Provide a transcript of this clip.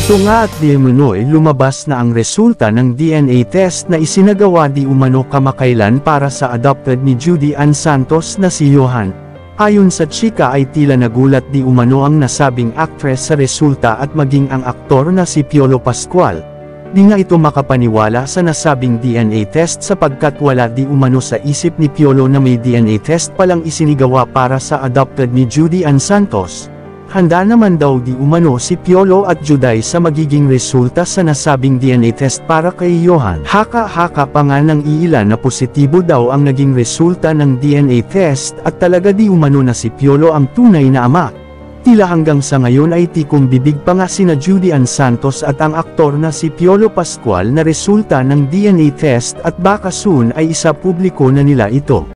Ito nga at di umano'y lumabas na ang resulta ng DNA test na isinagawa di umano kamakailan para sa adopted ni Judy Ann Santos na si Johan. Ayon sa chika ay tila nagulat di umano ang nasabing actress sa resulta at maging ang aktor na si Piolo Pascual. Di nga ito makapaniwala sa nasabing DNA test sapagkat wala di umano sa isip ni Piolo na may DNA test palang isinigawa para sa adopted ni Judy Ann Santos. Handa naman daw di umano si Piolo at Juday sa magiging resulta sa nasabing DNA test para kay Johan. Haka-haka pa nga ng iilan na positibo daw ang naging resulta ng DNA test at talaga di umano na si Piolo ang tunay na ama. Tila hanggang sa ngayon ay tikong bibig pa nga sina Judy Ann Santos at ang aktor na si Piolo Pascual na resulta ng DNA test at baka soon ay isapubliko na nila ito.